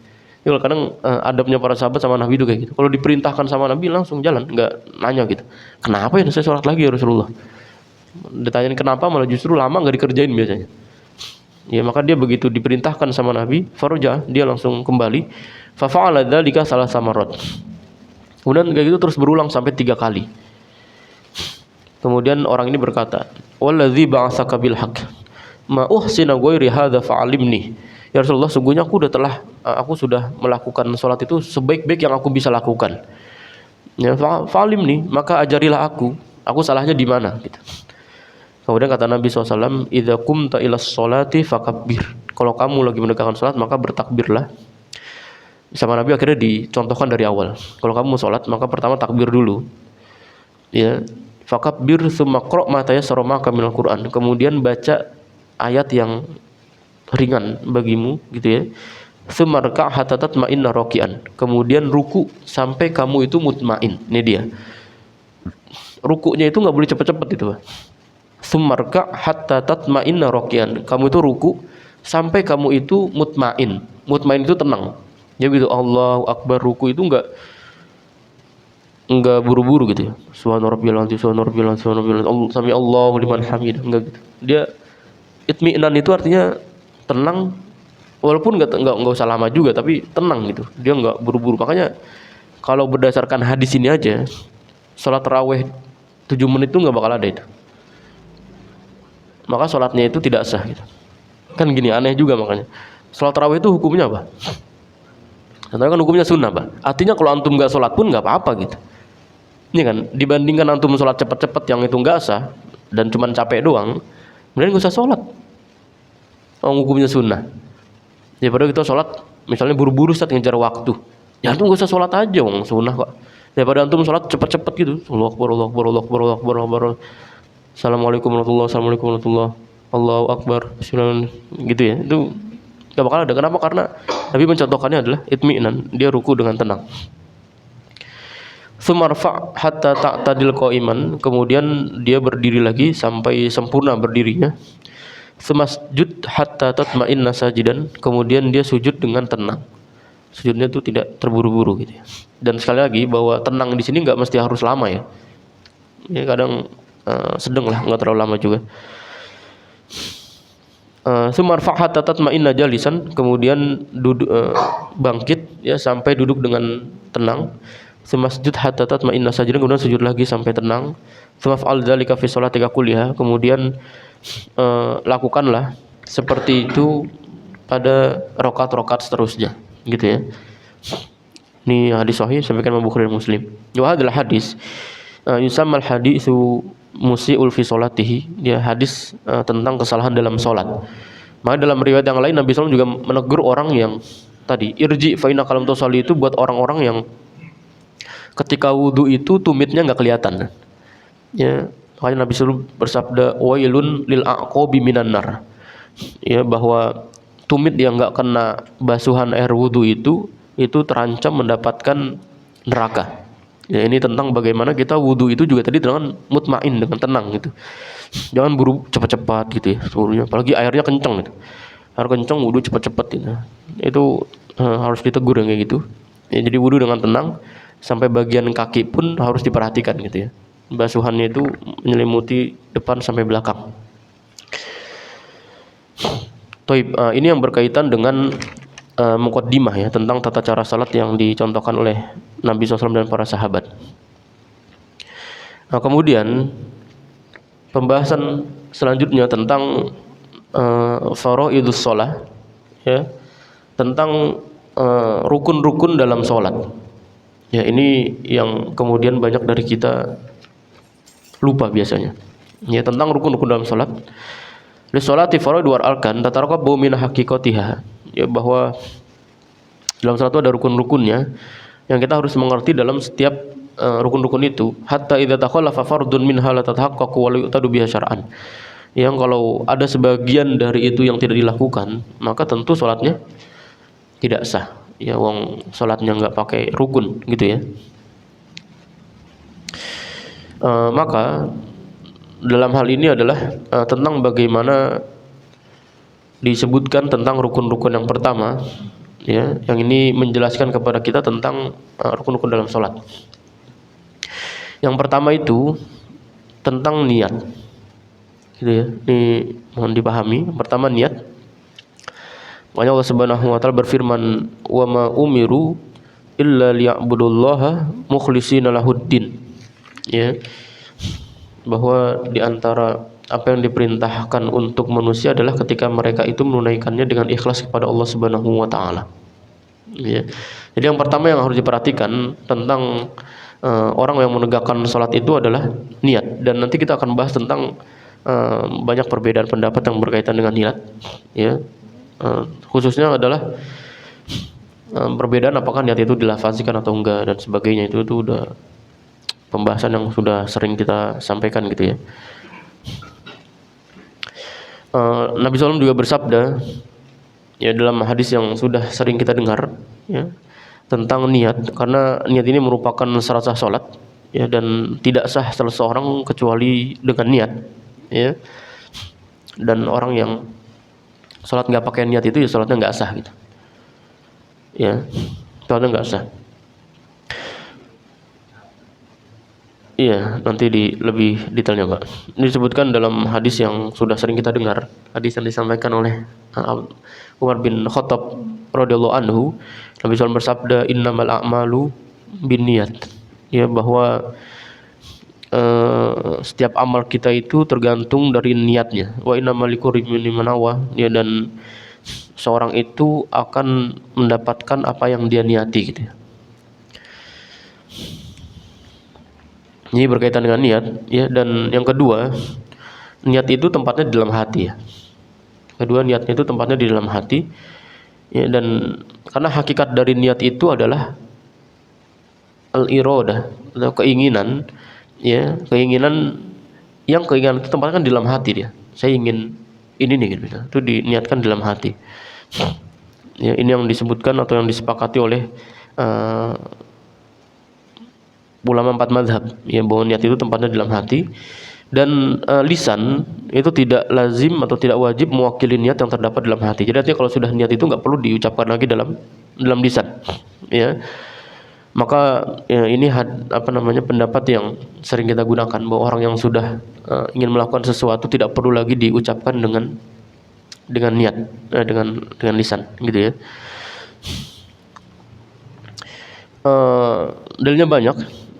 Ya, kadang adabnya para sahabat sama Nabi itu kayak gitu. Kalau diperintahkan sama Nabi langsung jalan, nggak nanya gitu. Kenapa ya saya sholat lagi ya Rasulullah? Ditanyain kenapa, malah justru lama nggak dikerjain biasanya. Ya, maka dia begitu diperintahkan sama Nabi, faroja, dia langsung kembali. Fa fa'ala dzalika salasa marrat. Kemudian kayak gitu terus berulang sampai 3 kali. Kemudian orang ini berkata, wallazi ba'atsaka bil haqq ma uhsina ghairi hadza fa'alimni. Ya Rasulullah, sungguhnya aku sudah melakukan sholat itu sebaik-baik yang aku bisa lakukan. Ya, fa'alim nih, maka ajarilah aku salahnya di mana gitu. Kemudian kata Nabi SAW, idza qumta ilas sholati fakabbir. Kalau kamu lagi menegakkan salat maka bertakbirlah. Sama Nabi akhirnya dicontohkan dari awal. Kalau kamu salat maka pertama takbir dulu. Ya, fakabbir tsumma qra' ma tayassara maka minal Qur'an. Kemudian baca ayat yang ringan bagimu gitu ya. Tsumma rka' hatta tatma'inna raki'an. Kemudian ruku sampai kamu itu mutmain. Ini dia. Rukunya itu enggak boleh cepat-cepat itu, Pak. Sumarka hatta tatma'inna rakian. Kamu itu ruku sampai kamu itu mutmain. Mutmain itu tenang. Ya gitu, Allahu Akbar, ruku itu enggak buru-buru gitu ya. Subhana rabbiyal azim, subhana rabbiyal azim, subhana rabbiyal azim. Sami Allahu liman hamidah, enggak gitu. Dia itmi'nan itu artinya tenang, walaupun enggak usah lama juga, tapi tenang gitu. Dia enggak buru-buru. Makanya kalau berdasarkan hadis ini aja, salat tarawih 7 menit itu enggak bakal ada itu. Maka sholatnya itu tidak sah gitu. Kan gini, aneh juga makanya. Sholat tarawih itu hukumnya apa? Karena kan hukumnya sunnah, Pak. Artinya kalau antum nggak sholat pun nggak apa-apa gitu. Ini kan dibandingkan antum sholat cepat-cepat yang itu nggak sah dan cuman capek doang, kemudian nggak usah sholat. Hukumnya sunnah. Daripada kita sholat misalnya buru-buru saat ngejar waktu, ya antum nggak usah sholat aja, wong sunnah kok. Daripada antum sholat cepat-cepat gitu, Allahu Akbar, Allahu Akbar, Allahu Akbar, Allahu Akbar, Allahu Akbar. Assalamualaikum warahmatullahi wabarakatuh, Assalamualaikum warahmatullahi wabarakatuh, Allahu Akbar, gitu ya. Itu gak bakal ada. Kenapa? Karena Nabi mencontohkannya adalah itmi'nan, dia ruku dengan tenang. Sumarfa hatta ta'tadil qa'iman, kemudian dia berdiri lagi sampai sempurna berdirinya. Sumasjud hatta tatma'inna sajidan, kemudian dia sujud dengan tenang. Sujudnya itu tidak terburu-buru gitu ya. Dan sekali lagi bahwa tenang di sini enggak mesti harus lama ya. Ya kadang sedang lah, nggak terlalu lama juga. Sumarfa' hatta tatma'inna jalisan, kemudian duduk, bangkit ya sampai duduk dengan tenang. Sumasjud hatta tatma'inna sajidan, kemudian sujud lagi sampai tenang. Sumaf'al dzalika fi sholatika kulliha, kemudian lakukanlah seperti itu pada rakaat-rakaat seterusnya, gitu ya. Ini hadis sahih sampaikan Imam Bukhari dan Muslim. Wa hadzal hadis yusammal hadisu musiul fi sholatihi, dia hadis tentang kesalahan dalam salat. Maka dalam riwayat yang lain Nabi SAW juga menegur orang yang tadi irji fa inna kalam tusalli, itu buat orang-orang yang ketika wudu itu tumitnya enggak kelihatan. Ya, makanya Nabi SAW bersabda wailun lil aqabi minan nar. Ya, bahwa tumit yang enggak kena basuhan air wudu itu terancam mendapatkan neraka. Ya, ini tentang bagaimana kita wudu itu juga tadi dengan mutmain, dengan tenang gitu. Jangan buru cepat-cepat gitu ya. Wudunya, apalagi airnya kencang gitu. Air kencang wudu cepat-cepat gitu. Itu harus ditegur yang kayak gitu. Ya, jadi wudu dengan tenang sampai bagian kaki pun harus diperhatikan gitu ya. Basuhannya itu menyelimuti depan sampai belakang. Toib, ini yang berkaitan dengan muqaddimah ya, tentang tata cara salat yang dicontohkan oleh Nabi SAW dan para sahabat. Nah, kemudian pembahasan selanjutnya tentang faraidus shalah ya, tentang rukun-rukun dalam salat. Ya, ini yang kemudian banyak dari kita lupa biasanya. Ya, tentang rukun-rukun dalam salat. Li sholati faraid war arkan tataraqabu min haqiqatiha. Ya, bahwa dalam salat itu ada rukun-rukunnya yang kita harus mengerti dalam setiap rukun-rukun itu. Hatta idza takhallafa fardun minha la tatahaqqaqu wa la yu'tadu biha syar'an. Yang kalau ada sebagian dari itu yang tidak dilakukan, maka tentu salatnya tidak sah. Ya, wong salatnya enggak pakai rukun gitu ya. Maka dalam hal ini adalah tentang bagaimana disebutkan tentang rukun-rukun yang pertama ya, yang ini menjelaskan kepada kita tentang rukun-rukun dalam salat. Yang pertama itu tentang niat. Gitu ya. Ini mohon dipahami. Pertama niat. Makanya Allah Subhanahu wa taala berfirman, "Wa ma umiru illa liya'budullaha mukhlishina lahuddin." Ya. Bahwa di antara apa yang diperintahkan untuk manusia adalah ketika mereka itu menunaikannya dengan ikhlas kepada Allah Subhanahu wa taala. Ya. Jadi yang pertama yang harus diperhatikan tentang orang yang menegakkan salat itu adalah niat, dan nanti kita akan bahas tentang banyak perbedaan pendapat yang berkaitan dengan niat, ya. Khususnya adalah perbedaan apakah niat itu dilafazkan atau enggak dan sebagainya. Itu udah pembahasan yang sudah sering kita sampaikan gitu ya. Nabi SAW juga bersabda ya dalam hadis yang sudah sering kita dengar ya tentang niat, karena niat ini merupakan syarat sah salat ya, dan tidak sah seseorang kecuali dengan niat ya. Dan orang yang salat nggak pakai niat itu ya salatnya nggak sah gitu ya, salatnya nggak sah. Iya, nanti lebih detailnya Pak. Ini disebutkan dalam hadis yang sudah sering kita dengar, hadis yang disampaikan oleh Umar bin Khattab radhiyallahu anhu. Nabi SAW bersabda, innamal a'malu binniyat. Ya, bahwa setiap amal kita itu tergantung dari niatnya. Wa innamal likulli imrin ma nawa. Ya, dan seorang itu akan mendapatkan apa yang dia niati gitu ya. Ini berkaitan dengan niat ya. Dan yang kedua, niat itu tempatnya di dalam hati ya. Kedua, niatnya itu tempatnya di dalam hati ya, dan karena hakikat dari niat itu adalah al-iradah atau keinginan ya, keinginan itu tempatnya kan di dalam hati dia. Saya ingin ini nih gitu. Itu diniatkan di dalam hati. Ya, ini yang disebutkan atau yang disepakati oleh ulama 4 mazhab ya, bahwa niat itu tempatnya dalam hati. Dan lisan itu tidak lazim atau tidak wajib mewakili niat yang terdapat dalam hati. Jadi artinya kalau sudah niat itu nggak perlu diucapkan lagi dalam lisan ya. Maka ya, ini pendapat yang sering kita gunakan, bahwa orang yang sudah ingin melakukan sesuatu tidak perlu lagi diucapkan dengan niat dengan lisan gitu ya. Dalilnya banyak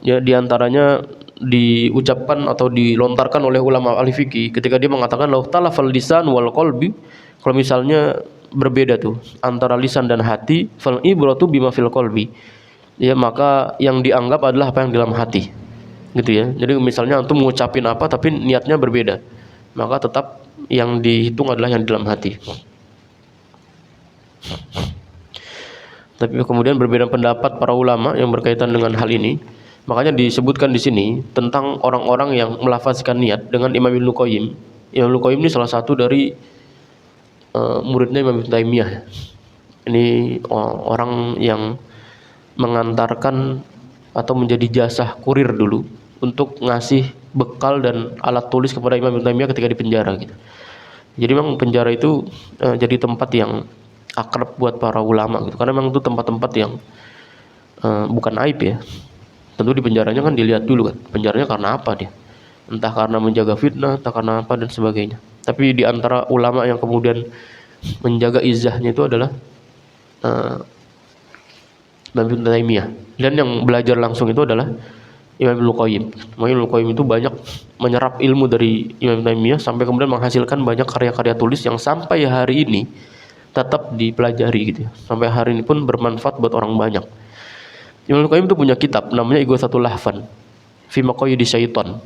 ya, diantaranya diucapkan atau dilontarkan oleh ulama ahli fikih ketika dia mengatakan law talafal lisan wal qalbi, kalau misalnya berbeda tuh antara lisan dan hati, fal ibratu bima fil qalbi, ya maka yang dianggap adalah apa yang di dalam hati gitu ya. Jadi misalnya antum mengucapin apa tapi niatnya berbeda, maka tetap yang dihitung adalah yang di dalam hati. Tapi kemudian berbeda pendapat para ulama yang berkaitan dengan hal ini. Makanya disebutkan di sini tentang orang-orang yang melafazkan niat dengan Imam Ibnu Qayyim. Imam Ibnu Qayyim ini salah satu dari muridnya Imam Ibnu Taimiyah. Ini orang yang mengantarkan atau menjadi jasa kurir dulu untuk ngasih bekal dan alat tulis kepada Imam Ibnu Taimiyah ketika di penjara gitu. Jadi memang penjara itu jadi tempat yang akrab buat para ulama gitu, karena memang itu tempat-tempat yang bukan aib ya. Tentu di penjaranya kan dilihat dulu kan, penjaranya karena apa dia, entah karena menjaga fitnah, entah karena apa dan sebagainya. Tapi di antara ulama yang kemudian menjaga izahnya itu adalah Imam Ibnu Taimiyah, dan yang belajar langsung itu adalah Imam Ibnu Qayyim. Imam Ibnu Qayyim itu banyak menyerap ilmu dari Imam Ibnu Taimiyah sampai kemudian menghasilkan banyak karya-karya tulis yang sampai hari ini tetap dipelajari gitu ya. Sampai hari ini pun bermanfaat buat orang banyak. Imam Al-Qayyim itu punya kitab namanya Ighatsatul Lahfan fi Maqayidi Syaitan.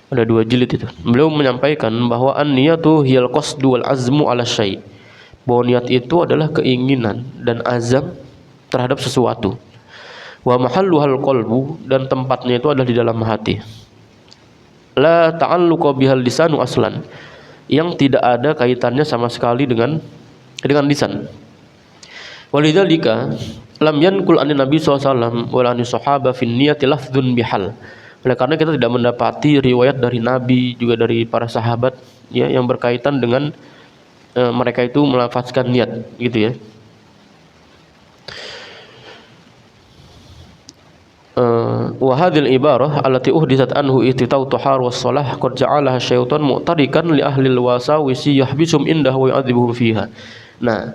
Ada 2 jilid itu. Beliau menyampaikan bahwa an-niyatu hiyal qasdu wal azmu ala syai'. Bahwa niat itu adalah keinginan dan azam terhadap sesuatu. Wa mahalluhal qalbu, dan tempatnya itu adalah di dalam hati. La ta'alluqa bihal lisanu aslan. Yang tidak ada kaitannya sama sekali dengan lisan. Walidzalika lam yankul an Nabi SAW wala an sahaba fin niyati lafdzun bihal. Oleh karena kita tidak mendapati riwayat dari Nabi juga dari para sahabat ya yang berkaitan dengan mereka itu melafazkan niat gitu ya. Wa hadhil ibarah allati uhditsat anhu ittitau tahar was shalah qad ja'alaha syaitan mu'tarikan li ahli al-wasawisi yahbisum indahu wa yu'adzibuhum fiha. Nah,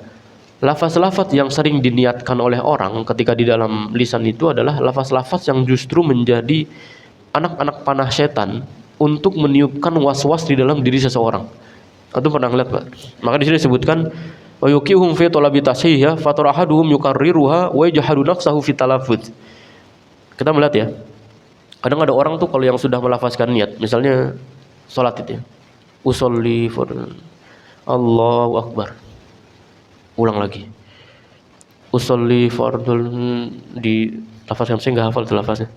lafaz-lafaz yang sering diniatkan oleh orang ketika di dalam lisan itu adalah lafaz-lafaz yang justru menjadi anak-anak panah setan untuk meniupkan was-was di dalam diri seseorang. Itu pernah lihat Pak? Maka di sini disebutkan wa yuqihum fi talabi tashiha fatarahaduhum yukarriruha wa yajhadu nafsahu fi talaffuz. Kita melihat ya, kadang ada orang tuh kalau yang sudah melafazkan niat, misalnya salat itu ya. Usolli fardhu. Allahu akbar. Ulang lagi. Usolli fardhu, di lafaz yang saya enggak hafal itu lafaznya.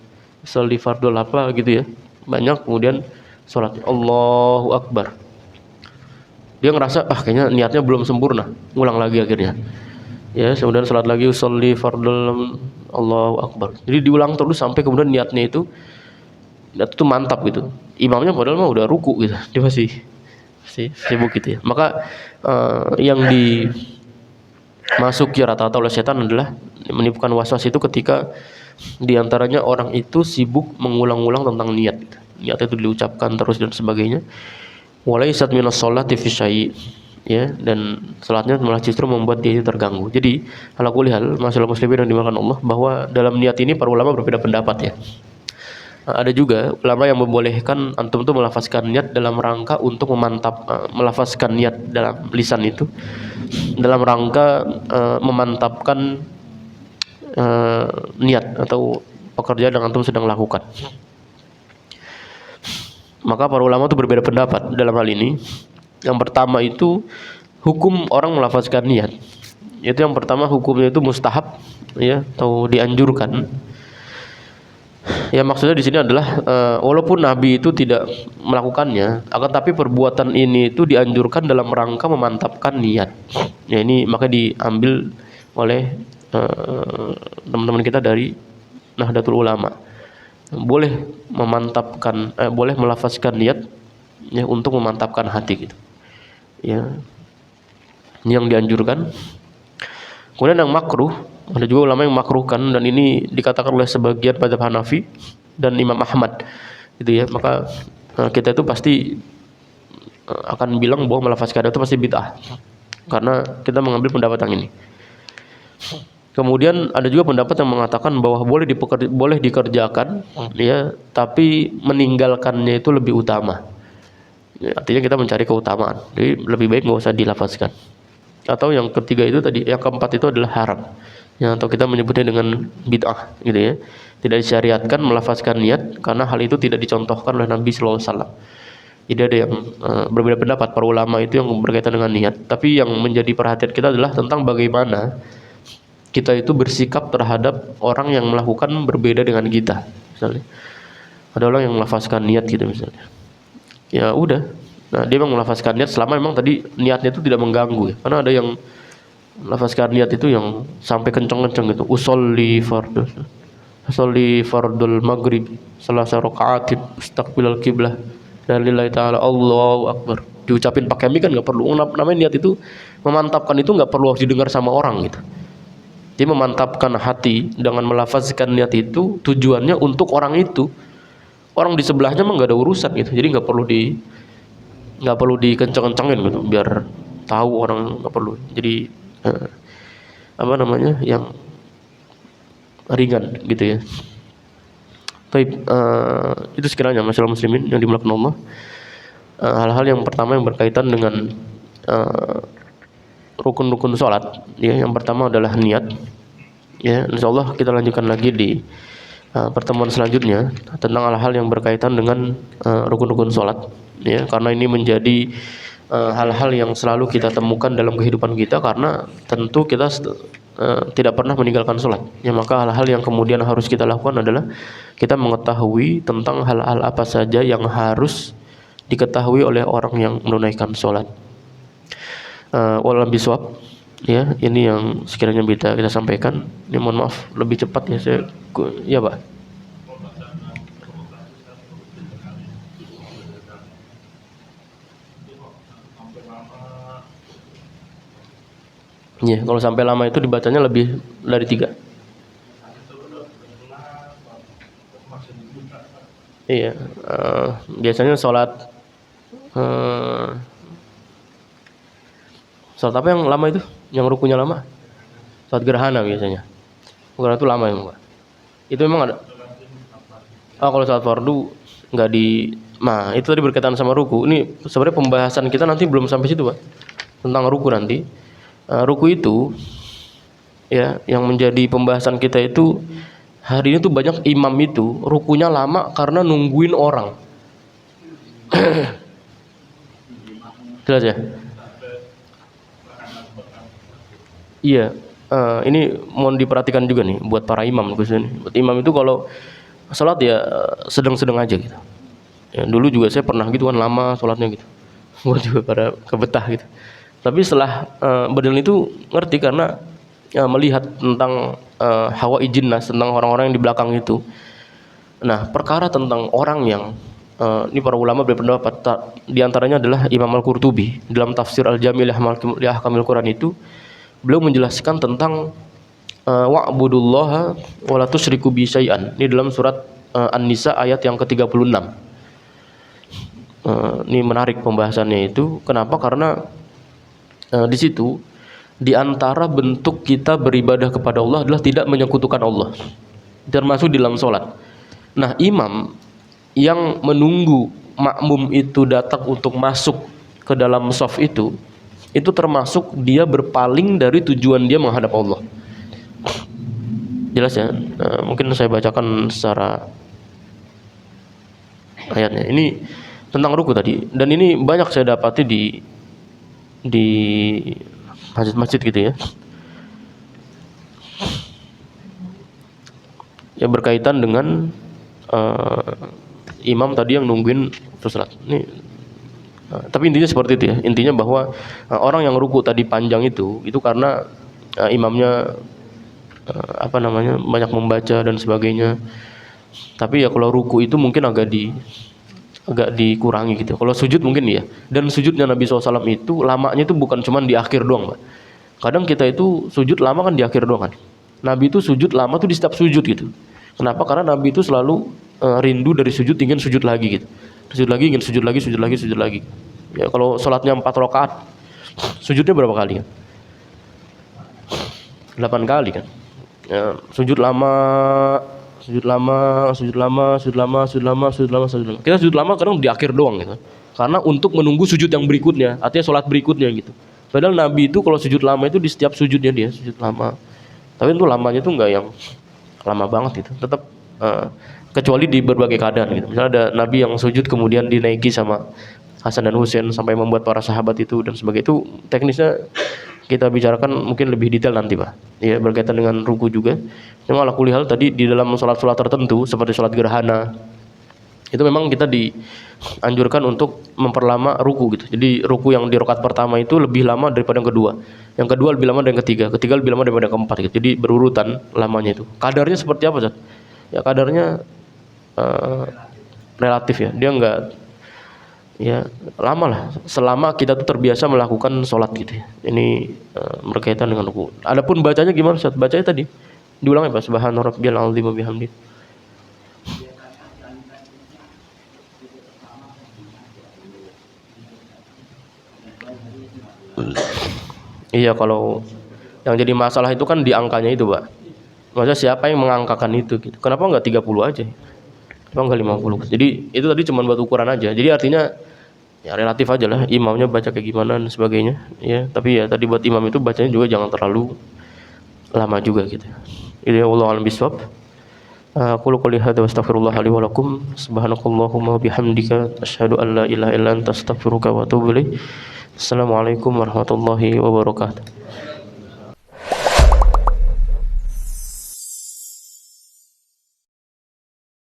Usolli fardhu apa gitu ya. Banyak, kemudian salat Allahu akbar. Dia ngerasa kayaknya niatnya belum sempurna, ngulang lagi akhirnya. Ya, kemudian salat lagi usolli fardhu Allahu akbar. Jadi diulang terus sampai kemudian niat itu mantap gitu. Imamnya padahal mah udah ruku gitu. Dia masih sibuk gitu ya. Maka yang dimasuki rata-rata oleh setan adalah menipukan waswas itu ketika diantaranya orang itu sibuk mengulang-ulang tentang niat gitu. Niat itu diucapkan terus dan sebagainya. Walaysat minas sholati fi syai', ya, dan salatnya malah justru membuat dia itu terganggu. Jadi ala kulli hal masalah muslimin yang dimakan Allah, bahwa dalam niat ini para ulama berbeda pendapat ya. Ada juga ulama yang membolehkan antum tuh melafazkan niat dalam rangka untuk melafazkan niat dalam lisan itu dalam rangka memantapkan niat atau pekerjaan yang antum sedang lakukan. Maka para ulama itu berbeda pendapat dalam hal ini. Yang pertama itu hukum orang melafazkan niat. Itu yang pertama hukumnya itu mustahab ya, atau dianjurkan. Ya, maksudnya di sini adalah walaupun Nabi itu tidak melakukannya, akan tapi perbuatan ini itu dianjurkan dalam rangka memantapkan niat. Ya, ini maka diambil oleh teman-teman kita dari Nahdlatul Ulama. Boleh boleh melafazkan niat ya untuk memantapkan hati gitu. Ya. Ini yang dianjurkan. Kemudian yang makruh, ada juga ulama yang makruhkan, dan ini dikatakan oleh sebagian mazhab Hanafi dan Imam Ahmad gitu ya. Maka kita itu pasti akan bilang bahwa melafazkan itu pasti bid'ah, karena kita mengambil pendapat yang ini. Kemudian ada juga pendapat yang mengatakan bahwa boleh dikerjakan ya, tapi meninggalkannya itu lebih utama. Ya, artinya kita mencari keutamaan. Jadi lebih baik nggak usah dilafazkan. Atau yang ketiga itu tadi, yang keempat itu adalah haram. Ya, atau kita menyebutnya dengan bid'ah gitu ya. Tidak disyariatkan melafazkan niat karena hal itu tidak dicontohkan oleh Nabi sallallahu alaihi wasallam. Jadi ada yang berbeda pendapat para ulama itu yang berkaitan dengan niat, tapi yang menjadi perhatian kita adalah tentang bagaimana kita itu bersikap terhadap orang yang melakukan berbeda dengan kita. Misalnya ada orang yang melafazkan niat gitu misalnya, ya udah, nah dia memang melafazkan niat selama memang tadi niatnya itu tidak mengganggu ya. Karena ada yang melafazkan niat itu yang sampai kenceng-kenceng gitu, usolli fardul maghrib salasa raka'atin istaqbilal qiblah dan lillahi ta'ala Allahu akbar, diucapin pakai mic kan nggak perlu. Namanya niat itu memantapkan, itu nggak perlu harus didengar sama orang gitu. Dia memantapkan hati dengan melafazkan niat itu, tujuannya untuk orang itu. Orang di sebelahnya mah nggak ada urusan gitu. Jadi nggak perlu dikenceng-kencengin gitu, biar tahu orang, nggak perlu. Jadi yang ringan gitu ya. Baik, itu sekiranya masalah muslimin yang dimuliakan Allah. Hal-hal yang pertama yang berkaitan dengan rukun-rukun sholat ya. Yang pertama adalah niat ya. Insyaallah kita lanjutkan lagi di pertemuan selanjutnya tentang hal-hal yang berkaitan dengan rukun-rukun sholat ya, karena ini menjadi hal-hal yang selalu kita temukan dalam kehidupan kita, karena tentu kita tidak pernah meninggalkan sholat ya. Maka hal-hal yang kemudian harus kita lakukan adalah kita mengetahui tentang hal-hal apa saja yang harus diketahui oleh orang yang menunaikan sholat. Wallahualam bishawab ya, ini yang sekiranya bisa kita sampaikan. Ini mohon maaf lebih cepat ya ya Pak. Ya, kalau sampai lama itu dibacanya lebih dari 3. Iya, biasanya sholat apa yang lama itu? Yang rukunya lama? Sholat gerhana biasanya. Gerhana itu lama ya Pak? Itu memang ada? Kalau sholat fardu nggak di... Nah, itu tadi berkaitan sama ruku. Ini sebenarnya pembahasan kita nanti belum sampai situ Pak. Tentang ruku nanti. Ruku itu ya, yang menjadi pembahasan kita itu hari ini tuh banyak imam itu rukunya lama karena nungguin orang. Jelas ya? Iya, ini mohon diperhatikan juga nih buat para imam khususnya nih. Buat imam itu kalau sholat ya sedang-sedang aja gitu. Ya, dulu juga saya pernah gitu kan lama sholatnya gitu. Buat juga pada kebetah gitu. Tapi setelah badan itu ngerti karena melihat tentang hawa ijin nas, tentang orang-orang yang di belakang itu. Nah, perkara tentang orang yang ini para ulama berpendapat di antaranya adalah Imam Al-Qurtubi dalam tafsir Al-Jami' li Ahkamil Quran itu beliau menjelaskan tentang wa'budullaha wa la tusyriku bi syai'an. Ini dalam surat An-Nisa ayat yang ke-36. Ini menarik pembahasannya itu. Kenapa? Karena di situ di antara bentuk kita beribadah kepada Allah adalah tidak menyekutukan Allah. Termasuk di dalam salat. Nah, imam yang menunggu makmum itu datang untuk masuk ke dalam shaf itu termasuk dia berpaling dari tujuan dia menghadap Allah. Jelas ya? Mungkin saya bacakan secara ayatnya. Ini tentang ruku tadi, dan ini banyak saya dapati di masjid-masjid gitu ya. Ya berkaitan dengan imam tadi yang nungguin sholat. Ini tapi intinya seperti itu ya. Intinya bahwa orang yang ruku tadi panjang itu karena imamnya banyak membaca dan sebagainya. Tapi ya kalau ruku itu mungkin agak dikurangi gitu. Kalau sujud mungkin ya. Dan sujudnya Nabi SAW itu lamanya itu bukan cuma di akhir doang, Pak. Kadang kita itu sujud lama kan di akhir doang kan. Nabi itu sujud lama tuh di setiap sujud gitu. Kenapa? Karena Nabi itu selalu rindu dari sujud ingin sujud lagi gitu. Sujud lagi ingin sujud lagi. Ya kalau sholatnya 4 rakaat, sujudnya berapa kali kan? 8 kali kan. Ya, sujud lama. Kita sujud lama kadang di akhir doang gitu. Karena untuk menunggu sujud yang berikutnya, artinya sholat berikutnya gitu. Padahal Nabi itu kalau sujud lama itu di setiap sujudnya dia sujud lama. Tapi itu lamanya itu enggak yang lama banget gitu. Tetap kecuali di berbagai keadaan gitu. Misalnya ada Nabi yang sujud kemudian dinaiki sama Hasan dan Husain sampai membuat para sahabat itu dan sebagainya. Itu teknisnya kita bicarakan mungkin lebih detail nanti, Pak. Ya, berkaitan dengan ruku juga. Memang ala kulli hal tadi di dalam salat-salat tertentu seperti salat gerhana itu memang kita dianjurkan untuk memperlama ruku gitu. Jadi ruku yang di rakaat pertama itu lebih lama daripada yang kedua. Yang kedua lebih lama dari yang ketiga lebih lama daripada yang keempat gitu. Jadi berurutan lamanya itu. Kadarnya seperti apa, Ustaz? Ya kadarnya relatif ya. Dia enggak ya lama lah selama kita tuh terbiasa melakukan sholat gitu ya. Ini berkaitan dengan ruku. Adapun bacanya gimana Ustaz? Bacanya tadi diulang ya Pak, subhana rabbiyal azim wa bihamdi. Iya, kalau yang jadi masalah itu kan di angkanya itu, Pak. Maksudnya siapa yang mengangkakan itu gitu. Kenapa enggak 30 aja? Kenapa enggak 50? Jadi itu tadi cuma buat ukuran aja. Jadi artinya ya relatif aja lah imamnya baca kayak gimana dan sebagainya ya. Tapi ya tadi buat imam itu bacanya juga jangan terlalu lama juga gitu. Ini wallahu a'lam bishawab. Qul qouli hadza wa astaghfirullah li wa lakum subhanakallahumma wa bihamdika asyhadu an la ilaha illa anta astaghfiruka wa atubu ilaik. Assalamualaikum warahmatullahi wabarakatuh.